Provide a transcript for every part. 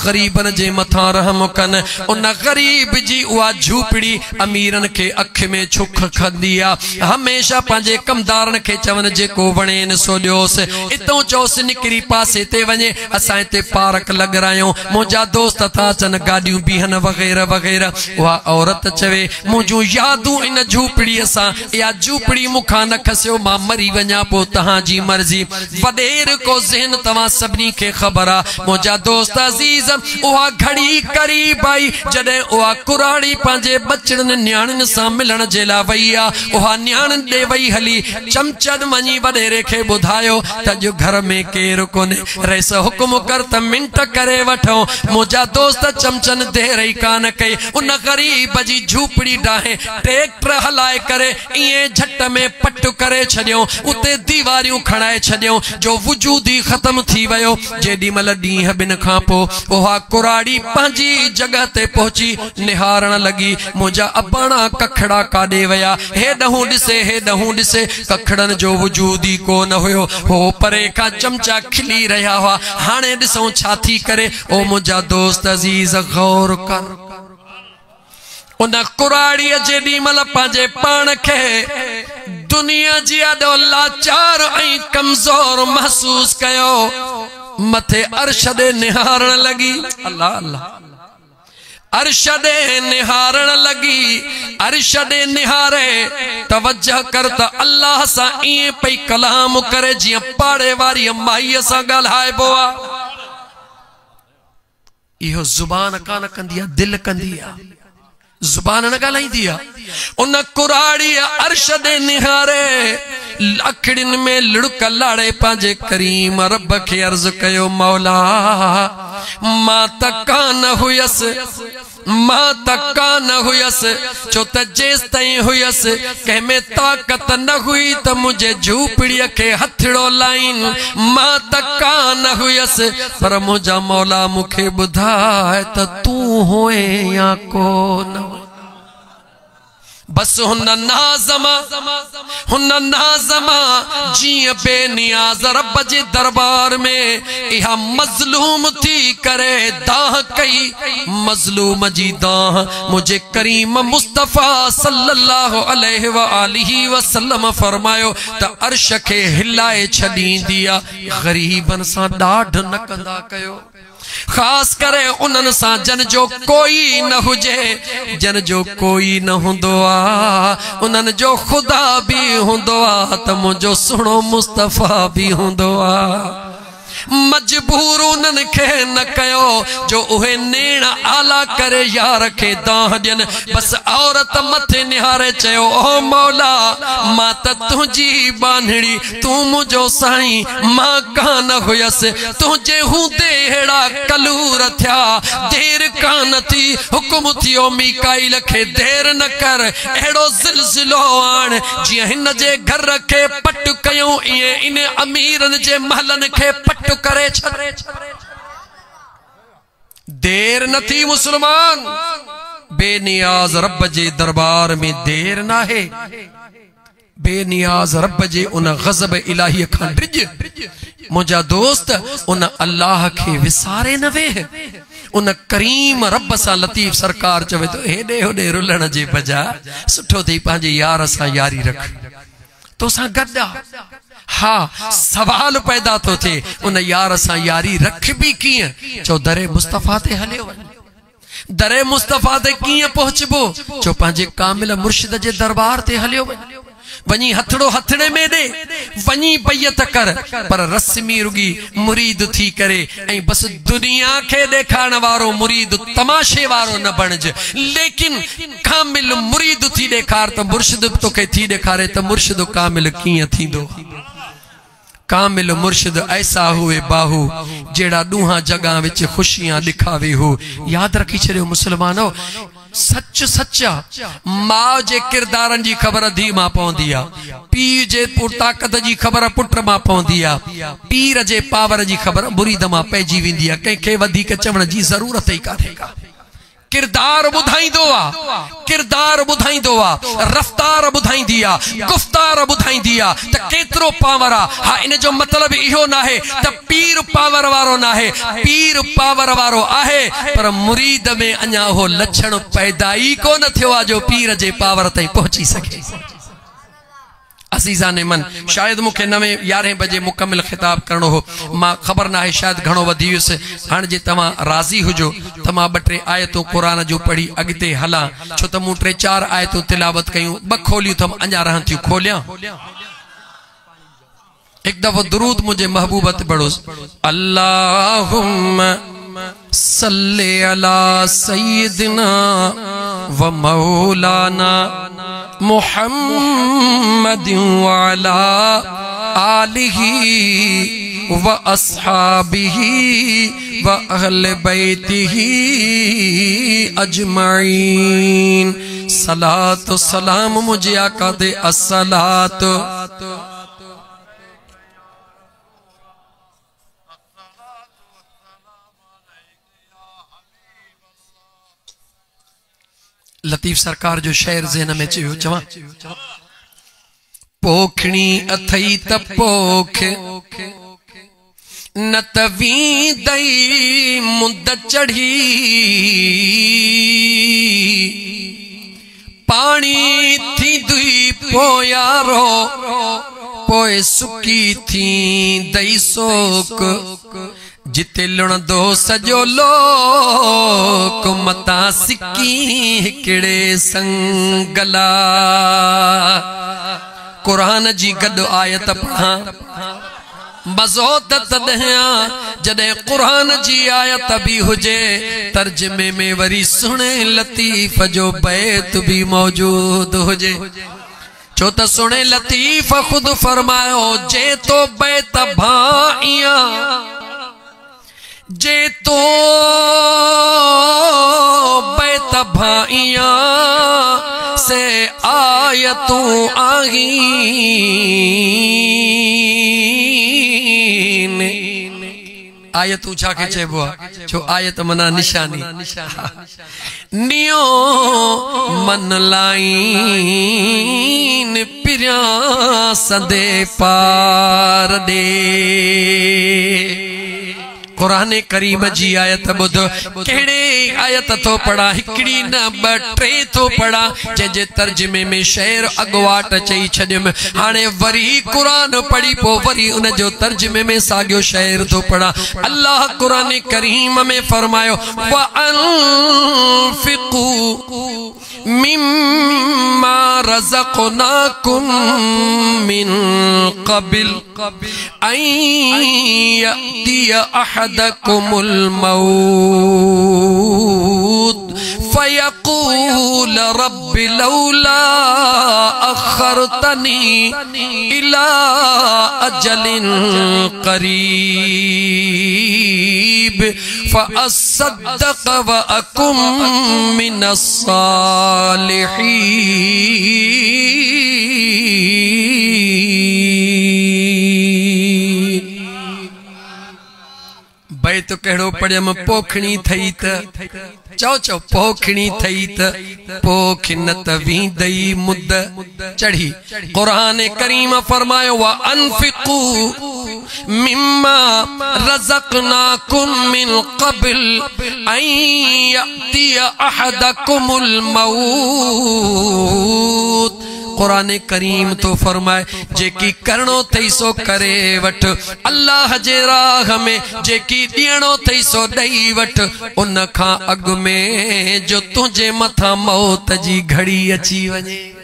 गरीबन जे मथा रहम कन। उन गरीब जी उहा झूपड़ी अमीरन के अख में छुख खंदी आ। हमेशा पंहिंजे कमदारन के चवन जेको वणेन सो ॾियोस। इतो चोस निकरी पासे ते वञे, असां हिते पार्क लॻरायूं, मुंहिंजा दोस्त था अचनि, गाॾियूं बीहन वग़ैरह वग़ैरह। उहा औरत चवे मुंहिंजूं यादूं इन झूपड़ीअ सां, इहा झूपड़ी मूंखां न खसियो, मां मरी वञा पोइ तव्हांजी मर्ज़ी। वॾेर को ज़हन तव्हां सभिनी खे ख़बर आहे। मुंहिंजा दोस्त अज़ीज़, उहा घड़ी क़रीब आई जॾहिं उहा कुराड़ी पंहिंजे बचड़नि न्याणियुनि सां मिलण जे लाइ वई आहे। उहा न्याणियुनि ॾे वई हली, चमचन वञी वॾेरे खे ॿुधायो त अॼु घर में केरु कोन्हे, रईस हुकुम कर त मिंट करे वठो। मुंहिंजा दोस्त चमचन देर ई कान कई, उन गरीब जी झूपड़ी ॾांहें ट्रैक्टर हलाए करे ईअं झट में पटु करे छॾियो, उते दीवारियूं खणाए छॾियो जो वजूद ई ख़त्म थी वियो। जेॾी महिल ॾींहं ॿिनि खां पोइ उहा कुराड़ी पंहिंजी जॻह ते पहुची निहारण लॻी, मुंहिंजा अबाणा कखड़ा काॾे विया, हेॾहूं ॾिसे हेॾहूं ॾिसे, कखड़नि जो वजूद ई कोन हुयो। हो परे खां चमचा खिली रहिया हुआ, हाणे ॾिसूं छा थी करे। ओ मुंहिंजा दोस्त अज़ीज़ गौर कर, उन कुराड़ीअ जेॾी महिल पंहिंजे पाण खे दुनिया जी ॾो लाचार ऐं कमज़ोर महसूस कयो, मथे अर्श ॾे निहारण लॻी। अल्लाह अल्लाह, अर्श ॾे निहारण लॻी, अर्श ॾे निहारे तवज्जह कर त अल्लाह सां ईअं पई कलाम करे जीअं पाड़े वारी माईअ सां ॻाल्हाइबो आहे। इहो ज़ुबान कान कंदी आहे, दिल कंदी आहे, जुबान न ॻाल्हाईंदी आहे। उन कुराड़ी अर्श ॾे निहारे अखड़िन में लुड़क लाड़े पंहिंजे करीम रब खे अर्ज़ कयो, मौला मां त कान हुयसि, मां त कान हुयसि, छो त जेसि ताईं हुयसि कंहिंमें ताक़त न हुई त मुंहिंजे झूपड़ीअ खे हथड़ो लाइन। मां त कान हुयसि, पर मुंहिंजा मौला मूंखे ॿुधाए त तूं होए या कोन। बस हुन नाज़मा जीअं बेनियाज़ रब जे दरबार में इहा मज़लूम थी करे दाह कई, मज़लूम जी दाह मुझे करीम मुस्तफ़ा सल्लल्लाहु अलैहि व आलिहि वसल्लम फरमायो त अर्श खे हिलाए छॾींदी आहे। ग़रीबन सां ॾाढ न कंदा कयो, खास करे उन्हनि सां जन जो कोई न हुजे, जन जो कोई न हूंदो आ, उन्हनि जो खुदा भी हूंदो आ त मुंहिंजो सुहिणो मुस्तफ़ा भी हूंदो आ। मजबूर उन्हनि खे न कयो जो उहे नेण आला करे यार खे दाह ॾियनि। बस औरत मथे निहारे चयो, ओ मौला मां त तुंहिंजी बानड़ी, तूं मुंहिंजो साईं, मां कान हुयसि, तुंहिंजे हूंदे अहिड़ा कलूर थिया, देर कान थी, हुकुम थियो मीकाईल खे देर न कर, अहिड़ो ज़िलज़िलो आण जीअं हिन जे घर खे पट कयूं, ईअं इन अमीरनि जे महलनि खे पट करे छॾ। देर न थी मुसलमान, बेनियाज रब जे दरबार में देर ना है। बेनियाज रब जे उन गज़ब इलाही खां ड्रिज, मुंहिंजा दोस्त उन अल्लाह खे विसारे न वेह। उन करीम रब सां लतीफ सरकार चवे तो हेॾे होॾे रुलण जे बजाय सुठो थी पंहिंजे यार सां यारी रख, तो सां गॾु आ। हाँ, सवाल पैदा तो थे उन यार सां यारी रख भी कीअं, चो दरे मुस्तफ़ा ते हलियो वञ। दरे मुस्तफ़ा ते कीअं पहुचबो, चो पंहिंजे कामिल मुर्शिद जे दरबार ते हलियो वञ। वञी हथड़ो हथड़े में दे, वञी बैयत कर, पर रस्मी रुगी मुरीद थी करे ऐं बस दुनिया के देखाण वारो मुरीद, तमाशे वारो न बणज, लेकिन कामिल मुरीद थी देखार त मुर्शिद तोखे थी देखारे त मुर्शिद कामिल कीअं थींदो। कामिल मुर्शिद ऐसा हुए बाहू जेड़ा दूहा जगह विच खुशियां दिखावे हो। याद रखी छड़ियो मुसलमानो, सच सच्चा मां जे किरदारन जी खबर धी मां पवंदी आ, पीर जे ताकत जी खबर पुट मां पवंदी आ, पीर जे पावर जी खबर मुरीद मां पइजी वेंदी आ। कंहिंखे वधीक चवण जी ज़रूरत ई कान्हे का। किरदार बुधाइंदो आ, किरदार बुधाइंदो आ, रफ्तार बुधाइंदी आ, गुफ्तार बुधाइंदी आ त केतिरो पावर आ। हा इन जो मतलब इहो ना है त पीर पावर वारो ना है, पीर पावर वारो आहे पर मुरीद में अञा हो लक्षण पैदा ही कोन थियो आ जो पीर जे पावर ताईं पहुंची सके। असीज़ा ने मन शायद मुखे 9-11 बजे मुकम्मल खिताब करणो हो, मां खबर ना है शायद घणो वधी वियुसि। हाणे जे तव्हां राज़ी हुजो त मां 2-3 आयतूं क़ुरान जो पढ़ी अॻिते हलां, छो त मूं 3-4 आयतूं तिलावत कयूं, 2 खोलियूं थम अञा रहनि थियूं खोलियां। एक दफ़ो दुरूद मुझे महबूबत पढ़ोस। अल्लाहुम्मा सल्ले अला सय्यिदिना व मौलाना मुहम्मदिन व अला आलिही व अस्हाबिही व अहले बैतिही अजमाइन। सलात सलाम मुझे आका दे अस्सलात। लतीफ सरकार जो शेर ज़हन में चयो चवा। पोखणी अथई त पोख न तवी दई मुद चढ़ी, पानी थी दुई पोयारो पोए सुकी थी दई सोक। जिते लुण दो सजो लोक मता सिक्की हिकड़े संगला। कुरान जी गद आयत पढ़ा मज़ो त तॾहिं जॾहिं कुरान जी आयत भी हुजे, तर्जमे में वरी सुणे लतीफ जो बैत भी मौजूद हुजे। छो त सुणे लतीफ खुद फरमायो जे तो बैत भाइया, जे तो बैत भाइया से आयतूं आहीन। आयतूं छा के चइबो आहे? छो आयत मना निशानी। नियो मन लाइन पिरिया सदे पार दे। कुरान करीम जी आयत बुध केड़े आयत तो पढ़ा, हिकड़ी न 2-3 तो पढ़ा, जे तर्जमे में शेर अगवाट चई छडम। हाने वरी कुरान पढ़ी पो वरी उन जो तर्जमे में सागियो शेर तो पढ़ा। अल्लाह कुरान करीम में फरमायो व अनफिकू मिम्मा रज़क़नाकुम मिन क़बिल अन यअतिया अहदकुमुल मौत फयक़ूल रब्बि लौला अख़रतनी इला अजलिन क़रीब फ़अस्सद्दक़ व अकुम मिनस सालिहीन। बैत कहिड़ो पढ़ियम पोखणी थई त चओ चओ पोखणी थई त पोख न त वींदई मुद चढ़ी। कुरान करीम फरमायो व अनफिकू मिम्मा रज़क़नाकुम मिन क़बिल अन यअतिया अहदकुमुल मौत। कुरान करीम तो फरमाए जेकी करणो थई सो करे वठ, अल्लाह जे राह में जेकी ॾियणो थई सो ॾेई वठ। उन खां अॻु में जो तुंहिंजे मथां मौत जी घड़ी अची वञे,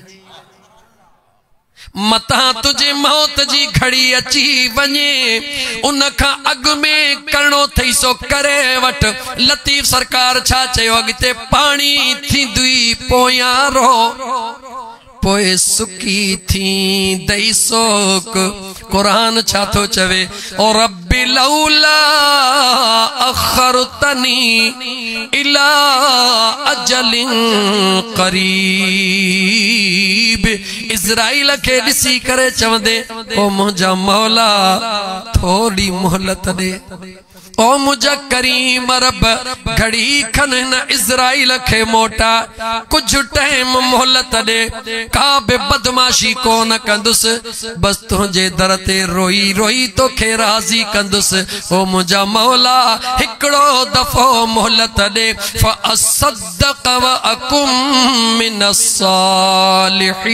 मता तुझे मौत जी घड़ी अची वञे, उन खां अॻु में करणो थई सो करे वठ। लतीफ सरकार छा चयो अॻिते? पाणी थींदुई पोयारो पोए सुकी थी दई सोक। कुरान छा थो चवे? ओ रब्बि लौला अख़रतनी इला अजलिन क़रीब। इज़राइल के ॾिसी करे चवंदे ओ मुंहिंजा मौला थोड़ी मोहलत दे, ओ मुझा करीम रब घड़ी खन न इज़राइल खे मोटा कुछ टाइम मोहलत दे का बे बदमाशी को न कंदुस बस तुझे दर ते रोई रोई तो खे राजी कंदुस ओ मुझा मौला हिकड़ो दफो मोहलत दे फअसद्दक़ व अकुम मिनस सालिहीन।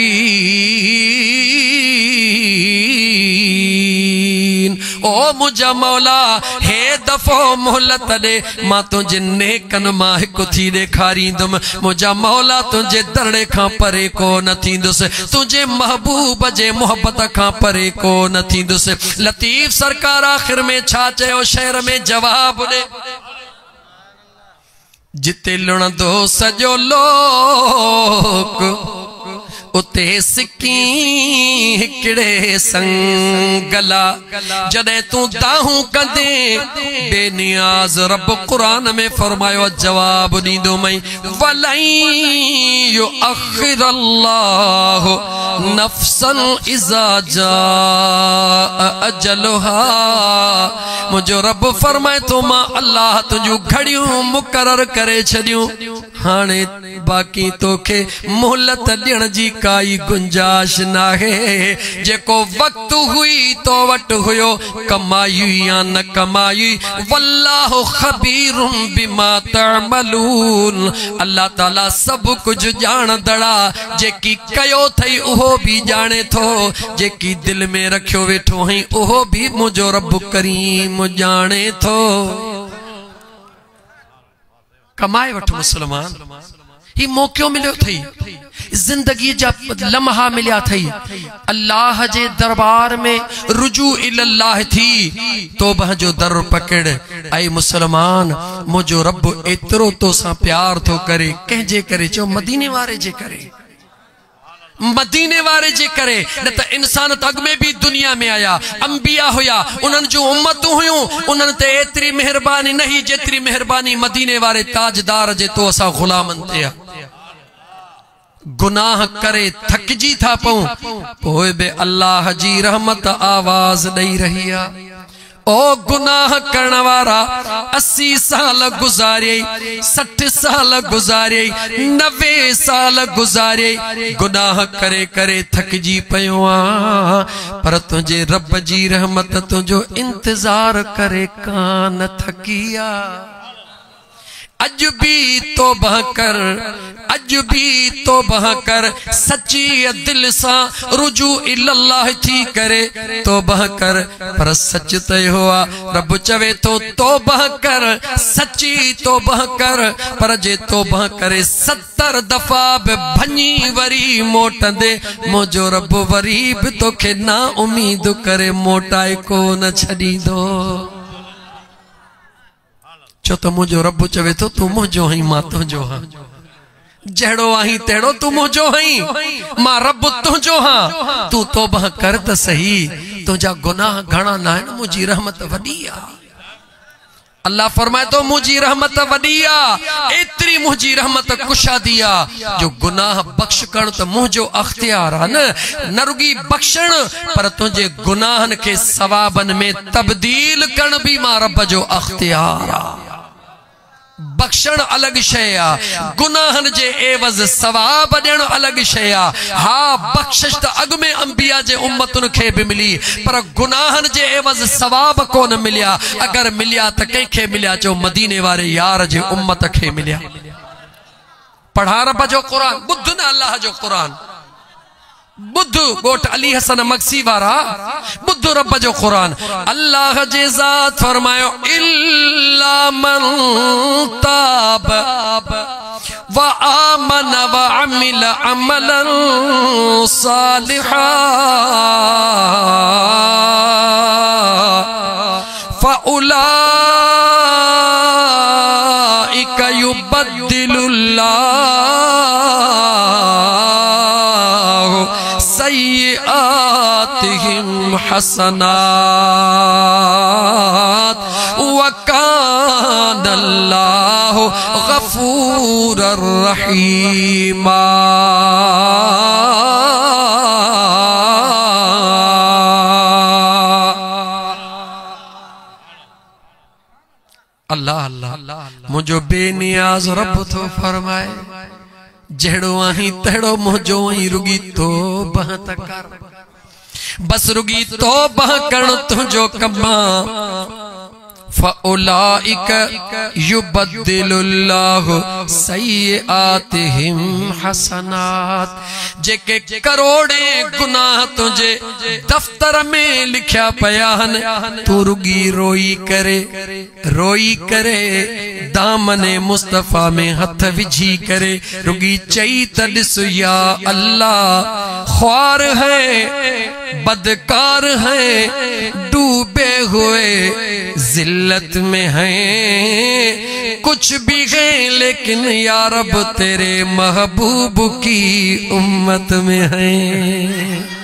ओ मुझा मौला हे दफो मोहलत दे मां तुझे नेकन मां हिकु थी ॾेखारींदुमि मुझा मौला तुझे दरड़े खां परे को न थींदुसि तुझे महबूब जे मोहब्बत खां परे को न थींदुसि। लतीफ सरकार आखिर में छा चयो शहर में जवाब ॾे जिते लुणंदो सॼो लोक उते सिकी हिकड़े संगला जदे तू दाहू कंदे बेनियाज रब कुरान में फरमायो जवाब दींदो मई वलाई युअखिरल्लाह नफ्सन इज़ा जाअ अजलुहा। मुझो रब फरमाए तो मां अल्लाह तुझू घड़ियों मुकर्रर करे छदियूं हाने बाकी तोखे मोहलत ॾियण जी काई गुंजाइश ना है जेको वक्त हुई तो वट हुयो कमाई या न कमाई वल्लाहु खबीरुम बिमा तअमलून। अल्लाह ताला सब कुछ जाणदड़ा जेकी कयो थई उहो भी जाने थो जेकी दिल में रखियो वेठो हई उहो भी मुझो रब करीम जाने थो। कमाए वठ मुसलमान ही मौक़ो मिलियो थई जिंदगी जा लम्हा मिलिया थई अल्लाह जे दरबार में रुजू इल्लाह थी तौबह जो दर पकड़ आई मुसलमान मुझो रब एतरो तो सा प्यार थो करे कंहिंजे करे चो मदीने वारे जे करे मदीने वारे जे करे न त इंसान त अग में भी दुनिया में आया अंबिया हुया उन्हनि जो उम्मतूं हुयूं उन्हनि ते एतरी मेहरबानी नहीं जेतरी मेहरबानी मदीने वारे ताजदार जे तो असा गुलामन ते गुनाह करे थकजी था पऊं पोइ बे अल्लाह जी रहमत आवाज दई रही आ। ओ गुनाह करण वारा 80 साल गुजारे 60 साल गुजारे 90 साल गुजारे गुनाह करे करे थकजी पयो आ पर तुझे रब जी रहमत तुझो इंतजार करे कान थकिया। अज भी तौबा कर अज भी तौबा कर सच्ची दिल सा रुजू इल्लाह थी करे तौबा कर पर सच तय हुआ रब चवे तो तौबा कर सच्ची तौबा कर पर जे तौबा करे 70 दफा बे भनी वरी मोटंदे मुझो रब वरी भी तोखे ना उम्मीद करे मोटाए को न छड़ी दो चो तो मुझो रब चवे तो तू मुझो हई मां तुझो हाँ जड़ो आही तेड़ो तू मुझो हई मां रब तुझो हाँ तू तौबा कर त सही तुझा गुनाह घणा ना है मुझी रहमत वडी आ। अल्लाह फरमाए तो मुझी रहमत वडी आ एतरी मुझी रहमत कुशादी आ जो गुनाह बख्श करण त मुझो अख्तियार आ न रुगी बख्शण पर तुझे गुनाहन के सवाबन में तब्दील करण भी मां रब जो अख्तियार आ। बख्शण अलग शय आ गुनाहन जे एवज सवाब ॾियण अलग शय आ। हा बख्शिश त अग में अंबिया जे उम्मतुन खे भी मिली पर गुनाहन जे एवज सवाब कोन मिलिया अगर मिलिया त कंहिंखे मिलिया जो मदीने वारे यार जे उम्मत खे मिलिया। पढ़ा रब जो कुरान बुध न अल्लाह जो कुरान बुध गोट अली हसन मक्सी वारा बुध रब जो कुरान अल्लाह जे ज़ात फरमायो इल्ला मन ताब व आमन व अमिल अमलन सालिहा फउलाइका युबद्दिलुल्लाह सय्यिआतिहिम हसनात व कानल्लाहु गफूरर रहीमा। मुझो बेनियाज रब तो फरमाए जड़ो आही तड़ो मुझो ही रुगी तो बहत कर बस रुगी तो बह करण तुझो कमा फ़उलाइक युबद्दिलुल्लाहु सय्यआतिहिम हसनात जेके करोड़े गुनाह तुझे दफ्तर में लिखया पयान तू रुगी रोई करे दामने मुस्तफा में हथ विझी करे रुगी चई तडिस या अल्लाह ख्वार है बदकार है डूबे हुए जिल्लत में हैं कुछ भी है लेकिन या रब तेरे महबूब की उम्मत में हैं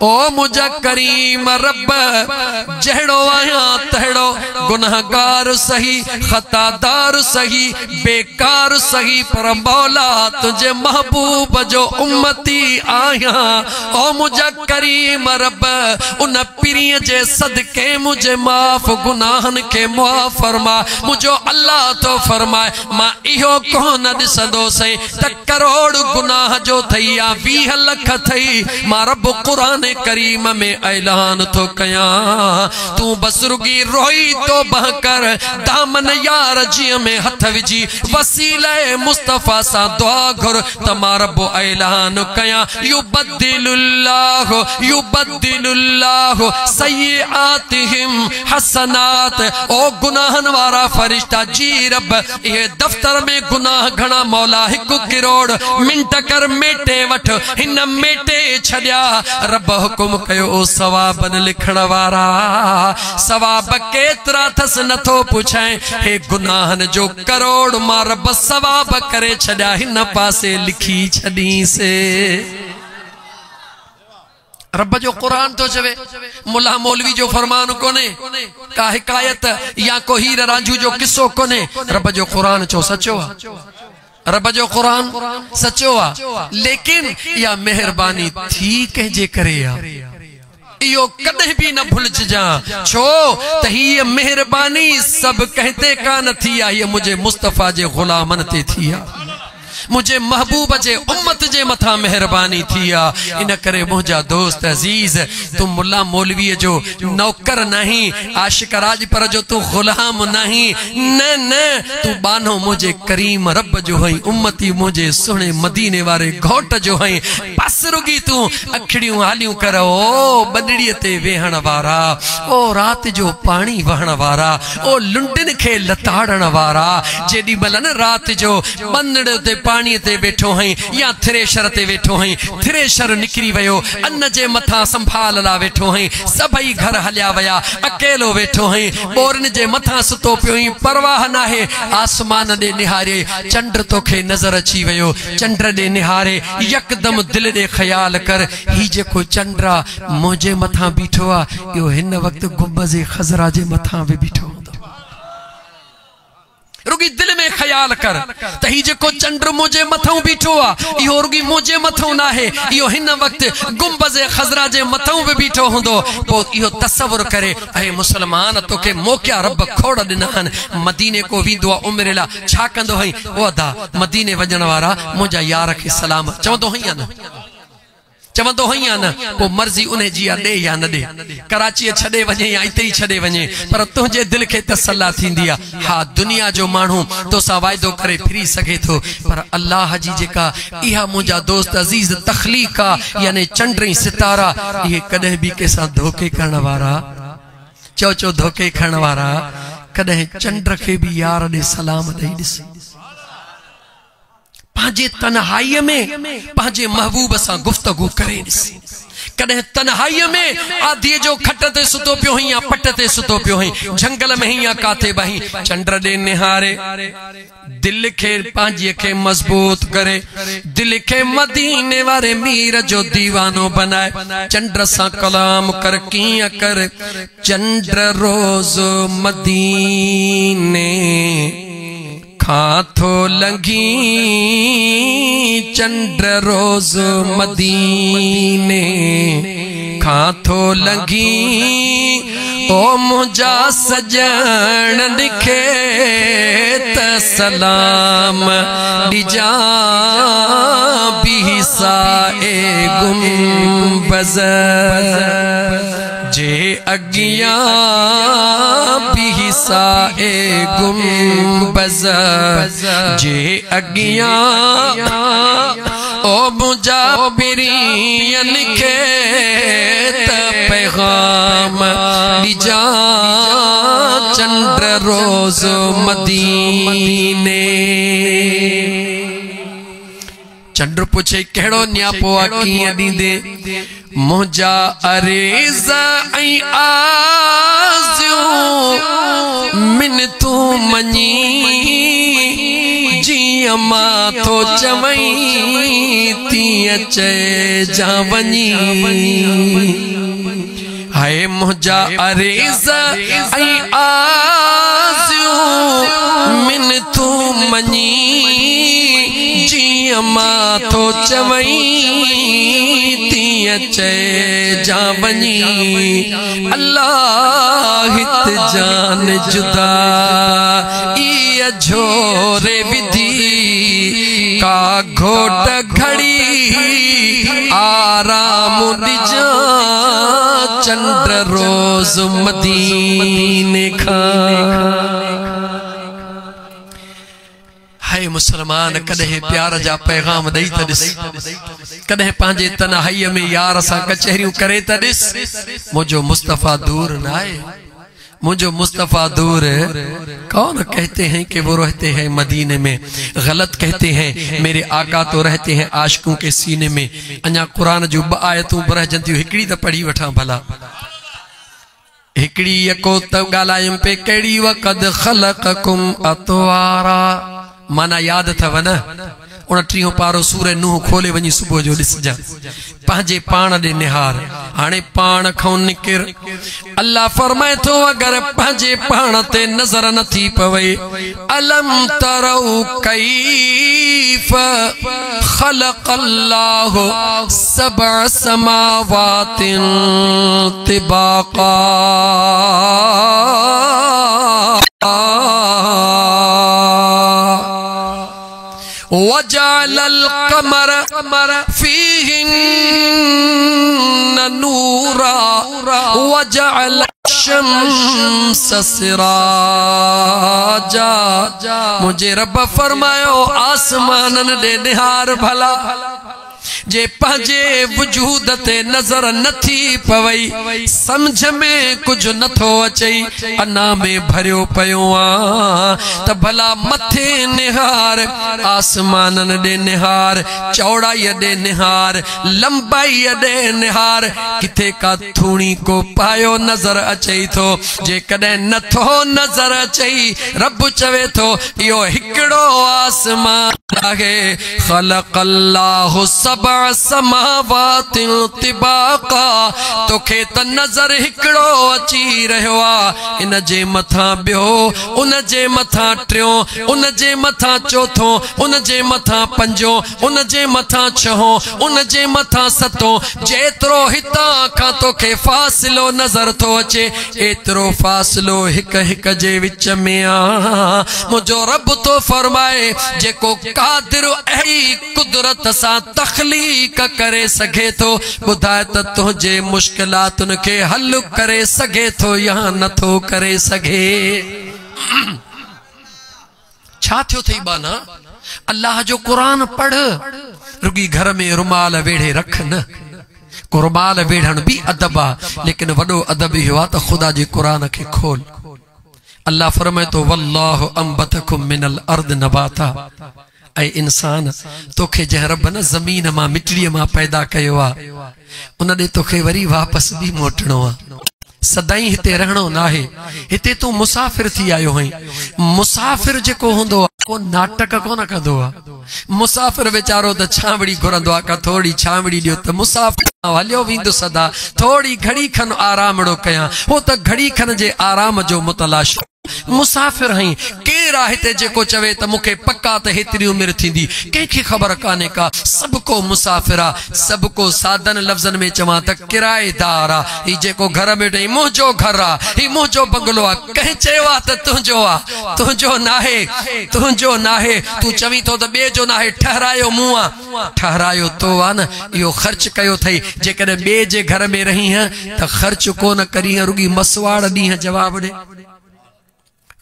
ओ मुझा करीम रब जहड़ो आया तहड़ो गुनहगार सही खतादार सही बेकार सही पर मौला तुझे महबूब जो उम्मती आया ओ मुझा करीम रब उन पीरीअ जे सदके मुझे माफ गुनाहन के मुआफ़ फरमा मुझो अल्लाह तो फरमाए मां इहो कोन ॾिसंदो सही त करोड़ गुनाह जो थई या 20 लख थई मां रब क़ुरान करीम में ऐलान तो कया तू बसरुगी रोई तो बहकर दामन यार जी में हथ विझी वसीले मुस्तफा सा दुआ घुर तमारबो ऐलान कया युबद्दिलुल्लाहु सय्यआतिहिम हसनात ओ गुनाहन वारा फरिश्ता जी रब ये दफ्तर में गुनाह घना मौला 1 करोड़ मिनट कर मेटे वठ हिन मेटे छड़िया रब हुकुम कयो सवाबन लिखण वारा सवाब केतरा थस नथो पुछाए हे गुनाहन जो करोड़ मां रब सवाब करे छड़ा हिन पासे लिखी छड़ी से रब जो कुरान तो चवे मुल्ला मौलवी जो फरमान कोने का हिकायत या को हीर रांझू जो किस्सो कोने रब जो कुरान चो सचो रब जो कुरान सचो आ लेकिन या मेहरबानी थी कहे करे इो कदे भी न भूलज जा छो त ही मेहरबानी सब कहते कान थी ये मुझे मुस्तफा जे गुलामन ते थी मुझे महबूब जे उम्मत जे मथा मेहरबानी थिया इन करे मुझा दोस्त अजीज तू मुल्ला मौलवी जो नौकर नहीं आशिक राज पर जो तू गुलाम नहीं न न तू बानो मुझे करीम रब जो है उम्मती मुझे सुने मदीने वाले घोट जो है बस रुगी तू अखड़ियों हालियों करो बदड़ी ते वेहण वारा ओ रात जो पानी वहण वारा ओ लुंडन खे लताड़न वारा जेडी मल न रात जो बंदड़ ते पानी ते बैठो हैं या थ्रेशर ते बैठो हैं थ्रेशर निकरी वयो अन्न जे मथा संभाल ला बैठो हैं सभई घर हलिया वया अकेलो बैठो हैं बोरन जे मथा सुतो पियो ही परवाह ना है आसमान दे निहारे चंद्र तोखे नजर अची वयो चंद्र दे निहारे यकदम दिल दे ख्याल कर ही जे को चंद्रा मुझे मथा बीठो आ यो हिन वक्त गुंबज़े खजरा जे मथा वे बीठो रुगी दिल में ख्याल कर तही जे को चंद्र मुझे मथाऊ बीठो आ इहो रुगी मुझे मथाऊ ना है इहो हिन वक्त गुंबज़े खजरा जे मथाऊ भी बीठो हुंदो पो इहो तसव्वुर करे ए मुसलमान तोके मोकिया रब खोड़ दिनान मदीने को विंदो उमरे ला छा कंदो हई ओ अदा मदीने वजण वारा मुझा यार के सलाम चवंदो हई न चवंदो हई न को मर्जी उन्हें जी दे या न दे कराची छड़े वने या इते ही छड़े वने पर तुझे दिल के तसल्ला थींदी आ हा दुनिया जो मानू तो सा वायदो करे फिरी सके तो पर अल्लाह जी जेका इहा मुझा दोस्त अजीज तखलीका यानी चंद्री सितारा ये कदे भी के साथ धोखे करण वारा चो धोखे खण वारा कदे चंद्र के भी यार दे सलाम दई दिस पाजे तन्हाई में पाजे महबूब सा गुफ्तगू करे कदे तन्हाई में आधी जो खटते सुतो पियो ही या पटते सुतो पियो ही जंगल में ही या काथे बही चंद्र दे निहारे दिल के पांजे के मजबूत करे दिल के मदीने वाले मीर जो दीवानो बनाए चंद्र सा कलाम कर किया कर चंद्र रोज मदीने खाथो लगी चंद्र रोज मदीने खाथो लगी ओ ओ मुझा सजन लिखे त सलाम डिजा बिसाए गुंबज़ जे अगिया बिसाए गुंबज़ जे अगिया ओ मुझा बिरियन के पैगाम डिजा चंद्र रोज मदीने। चंद्र पूछे कहिड़ो न्यापो आ कीअं ॾींदे मुंहिंजा अरेज़ ऐं आज़ियूं मिनतू मञी जीअं मां थो चवई तीअं चइजा वञी। हाय मुंहिंजा अरेज़ ऐं आज़ियूं मिनतू मञी जीअं मां थो चवई तीअं चइजा वञी। अल्लाह हित जान जुदा इहा झोरे विधी का घोट घड़ी आराम ॾिजा चंद्र रोज मदीने खां। हाय मुसलमान कदे प्यार जा पैगाम दई त दिस कदे पांजे तन्हाई में यार सा कचहरियों करे त दिस मुझो मुस्तफा दूर ना है मुझो मुस्तफा दूर है। कौन कहते हैं कि वो रहते हैं मदीने में, गलत कहते हैं। मेरे आका तो रहते हैं आशिकों के सीने में। अञा कुरान जो ब आयतूं बरहजंदियूं हिकड़ी त पढ़ी वठा भला। हिकड़ी यको त गालायम पे कड़ी वक़द खलक़कुम अतवारा माना याद अथव न 29 पारो सूरह नूह खोले वनी सुबह जो दिसजा पांजे पाण दे निहार। हाने पाण खां निकिर अल्लाह फरमाए तो अगर पांजे पाण ते नजर न थी पवे अलम तरऊ कैफ खलक़ल्लाहु सबअ समावातिन तिबाका वजअलल क़मर फ़ीहिन्न नूरा वजअल शम्स सिराजा। मुझे रब फरमायो आसमानन दे निहार भला जे पांजे वजूद ते नजर नथी पवई समझ में कुछ नथो अचई अना में भरियो पयो आ त भला मथे निहार आसमानन दे निहार चौड़ाई दे निहार लंबाई दे निहार किथे का थूणी को पायो नजर अचई थो। जे कदे नथो नजर अचई रब चवे थो यो हिकड़ो आसमान आहे खलक़ल्लाहु सबअ समावातिन तिबाका तोखे त नजर हिकड़ो अची रहियो आ इन जे मथा बियो उन जे मथा टियों उन जे मथा चौथों उन जे मथा पंजों उन जे मथा छहों उन जे मथा सतों जेतिरो हितां खां तोखे फ़ासिलो नजर थो अचे एतिरो फ़ासिलो हिक हिक जे विच में आ। मुंहिंजो रब तो फरमाए जेको कादिर अहिड़ी कुदरत सां तख़लीक़ करे सघे थो ॿुधाए त तुंहिंजे मुश्किलातुनि खे हल करे सघे थो या नथो करे सघे। छा थियो थई बाना अल्लाह जो कुरान पढ़ रुगी घर में रुमाल वेढ़े रख न। रुमाल वेढ़ण भी अदब आ लेकिन वडो अदब इहो आ त खुदा जे कुरान खे खोल। अल्लाह फरमाए तो वल्लाहु अंबतकुम मिनल अर्द नबाता ऐ इंसान तोखे जह रब न जमीन मां मिट्टी मां पैदा कयो आ उन दे तोखे वरी वापस भी मोटणो आ। सदाई हिते रहणो नाहे हिते तू मुसाफिर थी आयो है। मुसाफिर जेको हुंदो को नाटक कोन कंदो आ। मुसाफिर बेचारो त छावड़ी घुरंदो आ का थोड़ी छावड़ी दियो त मुसाफिर हलियो विंदो सदा थोड़ी घड़ी खन आरामड़ो कया हो त घड़ी खन जे आराम जो मुतलाश मुसाफिर हई केर आहे ते जेको चवे त मूंखे पक्का त हेतरी उम्र थींदी कंहिंखे ख़बर काने का सबको मुसाफिर आ सबको साधन लफ्ज़न में चवां त किराएदार आ ही जेको घर में वेठे मुंहिंजो घर आ ही मुंहिंजो बंगलो आ कंहिं चयो आ त तुंहिंजो नाहे तू चवी थो त ॿिए जो नाहे ठहरायो मूं आ ठहरायो तो आ न इहो ख़र्च कयो थई जेकॾहिं ॿिए जे घर में रही है त ख़र्च कोन करी रुगी मसवाड़ ॾींहं जवाब ॾे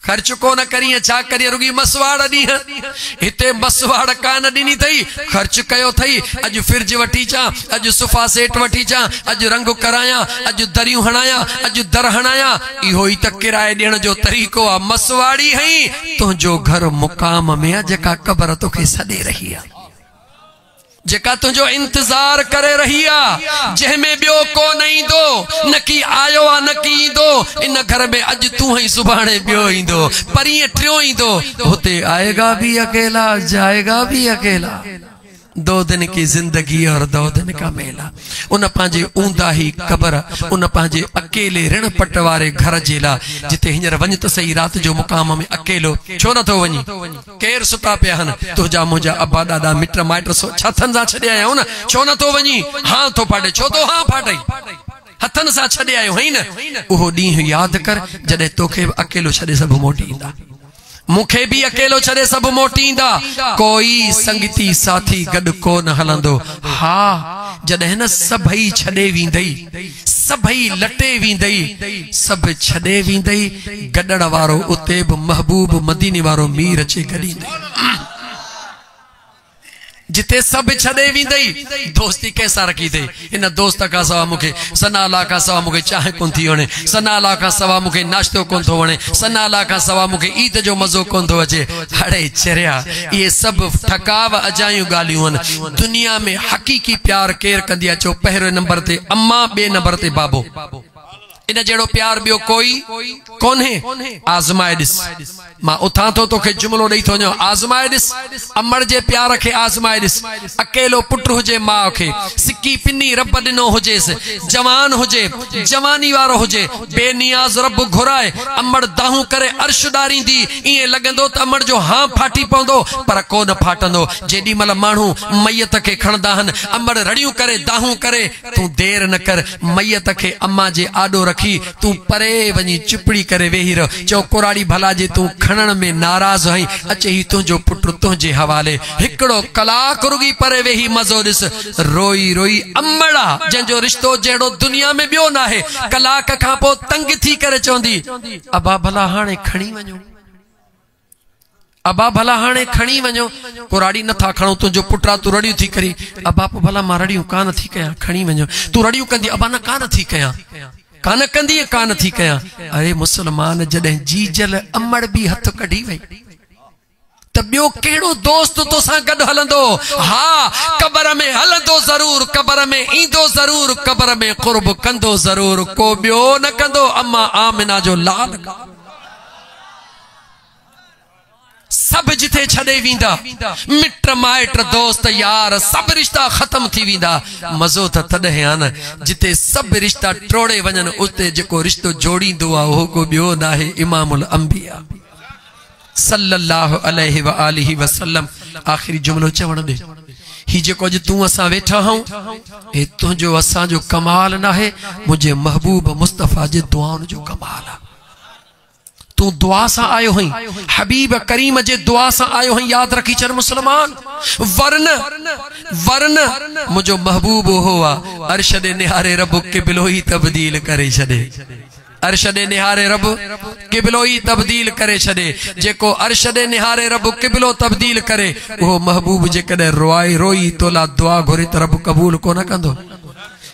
खर्च को न करी छा करी रुगी मसवाड़ दी हिते मसवाड़ कान दिनी थई खर्च कयो थई अज फ्रिज वठी चा अज सोफा सेट वठी चा अज रंग कराया अज दरियूं हणाया अज दर हणाया इहो ही त किराए देण जो तरीको आ मसवाड़ी हई तुझो घर मुकाम में आ जेका कबर तोखे सदे रही आ जेका तुझो इंतजार करे रही आ जहमें बियो को नहीं दो न की आयो आ न की दो इन घर में अज तू ही सुभाणे बियो ही दो परिए ट्रियो ही दो होते आएगा भी अकेला जाएगा भी अकेला 2 दिन की जिंदगी और 2 दिन का मेला उन पांजे ऊंदा ही कबर उन पांजे अकेले ऋण पट वारे घर जेला जिते हिंजर वञ त सही रात जो मुकाम में अकेलो छो न थो वञी केर सुता पिया हन तुझा मुंहिंजा अब्बा दादा मिट माइट छथन सां छॾे आया न छो न थो वञी हां थो फाटे छो तो हां फाटे हथन सां छॾे आयो हई न उहो ॾींहुं यादि कर जॾहिं तोखे अकेलो छॾे सभु मोटी ईंदा मुखे भी अकेलो छड़े सब मोटींदा कोई संगती साथी गड को न हलंदो हाँ जॾहिं न सभई छड़े वींदई सभई लटे वींदई सब छड़े वींदई गडड़ वारो उते भी महबूब मदीने वारो मीर अचे गडींदई जिते सब छड़े वींदई दोस्ती कैसा रखी थे इन दोस्त का सवा मुखे सनाला का सवा मुखे चाहे कोन थी वणे सनाला का सवा मुखे नाश्तो कोन थो वणे सनाला का सवा मुखे ईद जो मज़ो कोन थो अचे अड़े चरिया ये सब ठकाव अजायूं ॻाल्हियूं आहिनि दुनिया में हकीकी प्यार केर कंदी आहे चो पहिरें नंबर ते अम्मा ॿिए नंबर ते बाबो इन जड़ो प्यार बियो कोई कोन्हे आज़माए ॾिस मां उथां थो तोखे जुमलो ॾेई थो वञो आज़माए ॾिस अमड़ जे प्यार खे आज़माए ॾिस अकेलो पुट हुजे माउ खे सिकी पिनी रब ॾिनो हुजेसि जवान हुजे जवानी वारो हुजे बेनियाज़ रब घुराए अमड़ दाहूं करे अर्श ॾारींदी ईअं लॻंदो त अमड़ जो हां फाटी पवंदो पर कोन फाटंदो जेॾी महिल माण्हू मैयत खे खणंदा आहिनि अमड़ रड़ियूं करे दाहूं करे तूं देर न कर मैयत खे अम्मा जे आॾो रखी तू परे वञी चुपड़ी करे वेही रह चो कुराड़ी भला जे तू खणण में नाराज हई अचे ही तुझो पुट तुझे हवाले हिकड़ो कलाक रुगी परे वेही मज़ो ॾिस रोई रोई अम्मड़ा जंहिंजो रिश्तो जहिड़ो दुनिया में ॿियो न आहे कलाक खां पोइ तंग थी करे चवंदी अबा भला हाणे खणी वञो अबा भला हाणे खणी वञो कुराड़ी नथा खणो तुझो पुटरा तू रड़ियूं थी करी अबा भला मां रड़ियूं कान थी कयां खणी वञो तू रड़ियूं कंदी अबा न कान थी कयां कान कंदी कान थी कयां अरे मुसलमान जॾहिं जीजल अमड़ भी हथ कढी वई त ॿियो कहिड़ो दोस्त तोसां गॾु हलंदो हा कबर में हलंदो ज़रूर कबर में ईंदो ज़रूर कबर में क़ुर्ब कंदो ज़रूर को ॿियो न कंदो अम्मा आमिना जो लाल सब जिथे छड़े वींदा मिट माइट दोस्त यार सब रिश्ता खत्म थी वींदा मज़ो त तॾहिं आ न जिथे सब रिश्ता टोड़े वञन उते जेको रिश्तो जोड़ींदो आ उहो को ॿियो न आहे इमामुल अंबिया सल्लल्लाहु अलैहि व आलिहि वसल्लम आखिरी जुमलो चवण दे ही जेको अॼु तूं असां वेठा हूं हे तुंहिंजो असांजो कमाल न आहे मुंहिंजे महबूब मुस्तफ़ा जे दुआउनि जो कमाल आहे तू दुआ सा आयो हई हबीब करीम जे दुआ सा आयो हई याद रखी चर मुसलमान वरन मुझो महबूब हुआ अरशद निहारे रब किबलो ही तब्दील करे छदे अरशद निहारे रब किबलो ही तब्दील करे छदे जेको अरशद निहारे रब किबलो तब्दील करे वो महबूब जे कदे रोई रोई तोला दुआ घुरे त रब कबूल को न कंदो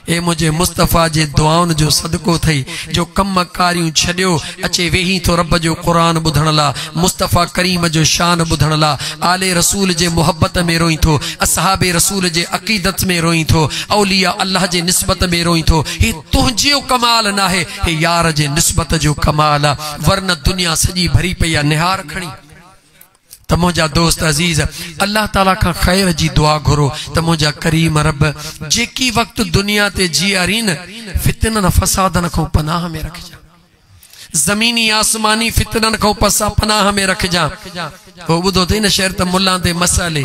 ए मुझे मुस्तफ़ा जे दुआउन जो सदको थई जो कम कारियूं छड्यो अचे वेही तो रब जो कुरान बुधण ला मुस्तफ़ा करीम जो शान बुधण ला आले रसूल जे मोहब्बत में रोई थो असहाबे रसूल जे अकीदत में रोई थो औलिया अल्लाह जे निस्बत में रोई थो हे तुझो कमाल ना है हे यार जे निस्बत जो कमाल आ वरना दुनिया सजी भरी पई आ निहार खणी त मुझा दोस्त अजीज अल्लाह ताला का खैर जी दुआ घुरो त मुझा करीम रब जेकी वक्त दुनिया ते जियारीन फितनन फसादन को पनाह में रख जा जमीनी आसमानी फितरन को पसा पनाह में रख जा। वो बुधो थी न शहर त मुल्ला दे मसाले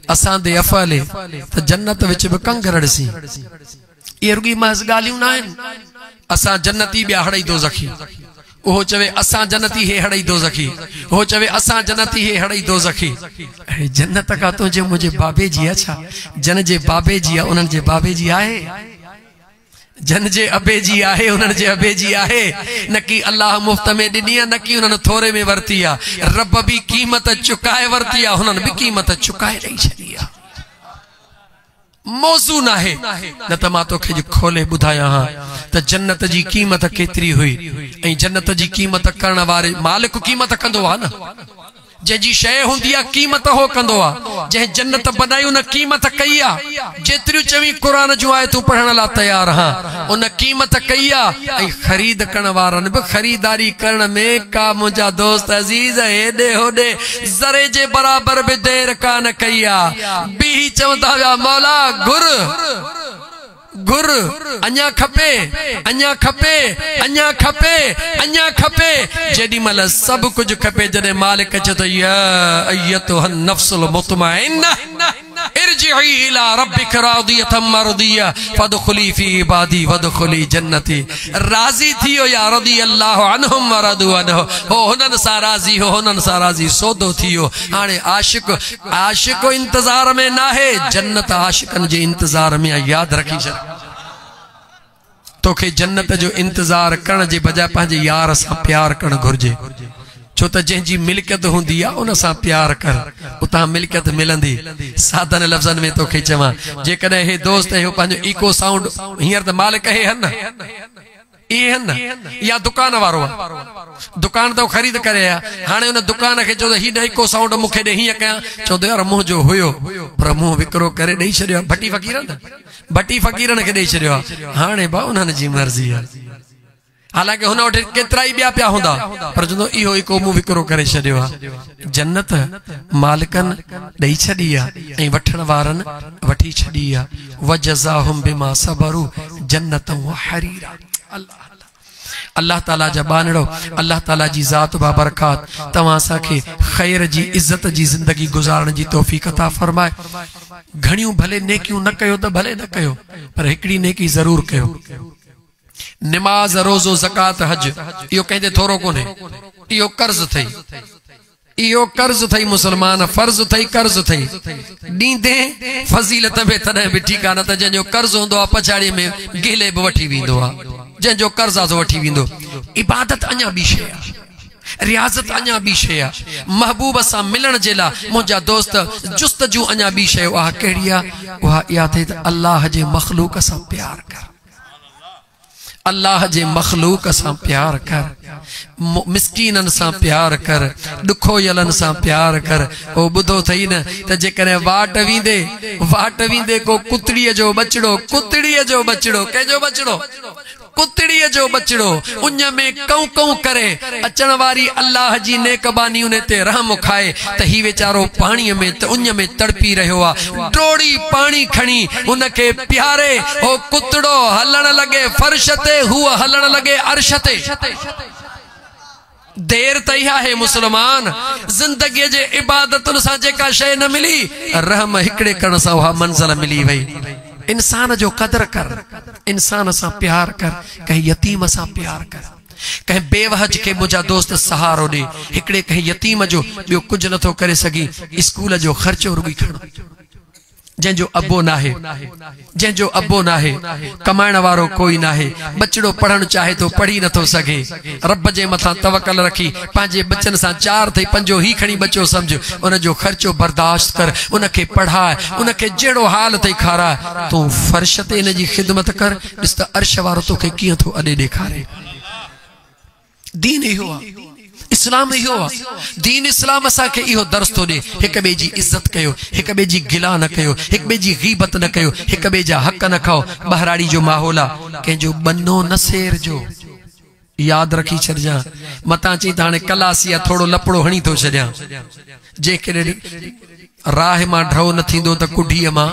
असां दे अफाले त जन्नत विच बि कंगरड़ सी। ये रुगी महज गालियूं ना आहिनि। असां जन्नती ॿिया हड़ई दो ज़खी, वो चवे असां जन्नती हे हड़ई दो ज़खी, वो चवे असां जन्नती हे हड़ई दो ज़खी। जन्नत का तो जे मुझे बाबे जी अच्छा जन जे बाबे जी आ उन्हनि जे बाबे जी आहे, जन जे अबे जी आहे उन्हनि जे अबे जी आहे। न कि अल्लाह मुफ्त में ॾिनी आहे, न कि उन्हनि थोरे में वरती आहे। रब भी क़ीमत चुकाए वरती आहे, हुननि भी क़ीमत चुकाए ॾेई छॾी आहे। मौज़ू न आहे न त मां तोखे खोले ॿुधायां हा त जन्नत जी क़ीमत केतिरी हुई ऐं जन्नत जी क़ीमत करण वारे मालिक क़ीमत कंदो आहे न। जंहिंजी शइ हूंदी आहे क़ीमत हो कंदो आहे। जंहिं जन्नत बनाई उन क़ीमत कई आहे। जेतिरियूं चवी क़ुरान जूं आयतूं पढ़ण लाइ तयार हां, उन क़ीमत कई आहे। ऐं ख़रीद करण वारनि बि ख़रीदारी करण में का मुंहिंजा दोस्त अज़ीज़ हेॾे होॾे ज़रे जे बराबर बि देर कान कई आहे। बि चवंदा हुआ मौला घुर घुर, अञा खपे अञा खपे अञा खपे अञा खपे। जेॾी महिल सभु कुझु खपे, जॾहिं मालिक चए थो या अय्यतुहन नफ्सुल मुतमइन्ना इरजिई इला रब्बिक रादियतम मरदिया फदखुली फी इबादी वदखुली जन्नती। राज़ी थियो या रदियल्लाहु अन्हुम वरदु अन्हु। हो हुननि सां राज़ी हो, हुननि सां राज़ी सौदो थियो। हाणे आशिक इंतज़ार में नाहे, जन्नत आशिकनि जे इंतज़ार में। यादि रखी छॾ, तोखे जन्नत जो इंतजार करण जे बजाय पंहिंजे यार सां प्यार करण घुर्जे। छो त जंहिंजी मिल्कियत हूंदी आहे उन सां प्यार कर, उतां मिल्कियत मिलंदी। सादन लफ़्ज़नि में तोखे चवां, जेकॾहिं हे दोस्त हे पंहिंजो इको साउंड हींअर त मालिक हे हन इहे हन या दुकान वारो आहे, दुकान तो ख़रीद करे हाणे उन दुकान खे चओ त हीअ इको साउंड मूंखे ॾे, हीअं कयां। चवंदो यार मुंहिंजो हुयो पर मूं विकिरो करे ॾेई छॾियो आहे। भटी फ़क़ीरनि खे ॾेई छॾियो आहे। हाणे भाउ उन्हनि जी मर्ज़ी आहे। हालांकि हुन वटि केतिरा ई ॿिया पिया हूंदा, पर चवंदो इहो इको मूं विकिरो करे छॾियो आहे। जन्नत मालिकनि ॾेई छॾी आहे ऐं वठण वारनि वठी छॾी आहे। वजज़ाहुम बिमा सबरू जन्नतन व हरीरा। अल्लाह ताला जा बानड़ो, अल्लाह ताला जी ज़ात बाबरकात तव्हां असांखे ख़ैर जी इज़्ज़त जी ज़िंदगी गुज़ारण जी तौफ़ीक़ अता फरमाए। घणियूं भले नेकियूं न कयो त भले न कयो, पर हिकिड़ी नेकी ज़रूर कयो। नमाज रोज़ो ज़कात हज इहो कंहिंजे थोरो कोन्हे, इहो कर्ज़ अथई, इहो कर्ज़ अथई मुसलमान, फर्ज़ अथई कर्ज़ अथई। ॾींदे फज़ीलत में तॾहिं बि ठीकु आहे, न त जंहिंजो कर्ज़ हूंदो आहे पछाड़ीअ में गिले बि वठी वेंदो आहे। जंहिंजो कर्ज़ आहे वठी वेंदो। इबादत अञा ॿी शइ आहे, रियाज़त अञा ॿी शइ आहे। महबूब सां मिलण जे लाइ मुंहिंजा दोस्त जुस्तजू अञा ॿी शइ उहा कहिड़ी आहे? उहा इहा थिए त अल्लाह जे मख़लूक सां प्यार कर, अल्लाह जे मख़लूक सां प्यार कर, मिस्कीनन सां प्यार कर, ॾुखोयलनि सां प्यार कर। ओ ॿुधो थई न त जेकॾहिं वाट वींदे को कुतड़ीअ जो बचड़ो, कुतड़ीअ जो बचड़ो, कंहिंजो बचड़ो? कुतड़ीअ जो बचड़ो उन में कऊ कऊ करे अचण वारी अल्लाह जी नेकबानी उन ते रहम खाए त ही वेचारो पाणीअ में त उन में तड़पी रहियो आहे। डोड़ी पानी खणी उन खे प्यारे, ओ कुतड़ो हलण लगे फर्श ते, हूअ हलण लगे अर्श ते। देर त इहा है मुसलमान, जिंदगी जे इबादतुन सां जेका शइ न मिली, रहम हिकड़े करण सां उहा मंज़िल मिली वई। इंसान जो कदर कर, इंसान सां प्यार कर, कहीं यतीम सां प्यार कर, कहीं बेवहज के मुझा दोस्त सहारो दे। हिकड़े कहीं यतीम जो ॿियो कुछ नथो करे सगी, स्कूल जो खर्चो रुगी खण, जंहिंजो अबो नाहे, जंहिंजो अबो नाहे, कमाइण वारो कोई नाहे, बचड़ो पढ़ण चाहे तो पढ़ी नथो सघे। रब जे मथां तवक्कल रखी पंहिंजे बचन सां चार थई पंजो ही खणी बचो समझ, उन जो खर्चो बर्दाश्त कर, उन खे पढ़ाए, उन खे जहिड़ो हाल थई खाराए। तूं फर्श ते इन जी ख़िदमत कर, ॾिस त अर्श वारो तोखे कीअं थो अॾे ॾेखारे। दीन इहो आहे, इस्लाम इहो आहे। दीन इस्लाम असांखे इहो दर्स थो ॾे, हिक ॿिए जी इज़त कयो, हिक ॿिए जी गिला न कयो, हिक ॿिए जी गीबत न कयो, हिक ॿिए जा हक़ न खाओ। बहराड़ी जो माहौल आहे, कंहिंजो बनो न सेर जो, यादि रखी छॾिजां। मतां चई त हाणे कलासी आहे, थोरो लपड़ो हणी थो छॾियां। जेकॾहिं राह मां ढो न थींदो त कुढीअ मां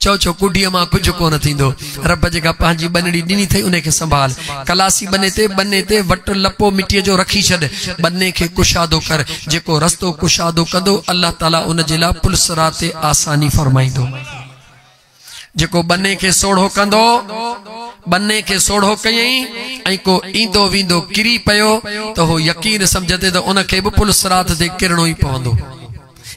चो चो कुडीअ मां कुछ कोन थींदो। रब जेका पंहिंजी बनड़ी ॾिनी थई उन खे संभाल। कलासी बने ते वट लपो मिट्टीअ जो रखी छॾ, बने खे कुशादो कर। जेको रस्तो कुशादो कंदो अल्लाह ताला उन जे लाइ पुल सिरात ते आसानी फरमाईंदो। जेको बने के सोढ़ो कंदो, बने के सोढ़ो कयई ऐं को ईंदो वींदो किरी पयो तो हो यकीन समझते तो उन के भी पुल सिरात ते किरणो ही पवंदो।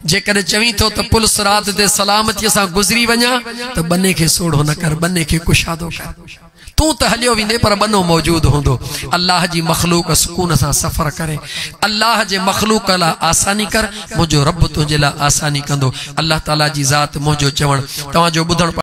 जेकर चवी तो पुल सिरात ते सलामती से गुजरी वञा तो बने के सोढ़ो न कर, बने के कुशादो कर। तू तो हलियो विंदे पर बनो मौजूद होंदो। अल्लाह जी मखलूक सुकून से सफर करे। अल्लाह जे मखलूक ला आसानी कर, मुझो रब तुझे ला आसानी कंदो। अल्लाह ताला जी जात मुझो चवण तवाजो बुधण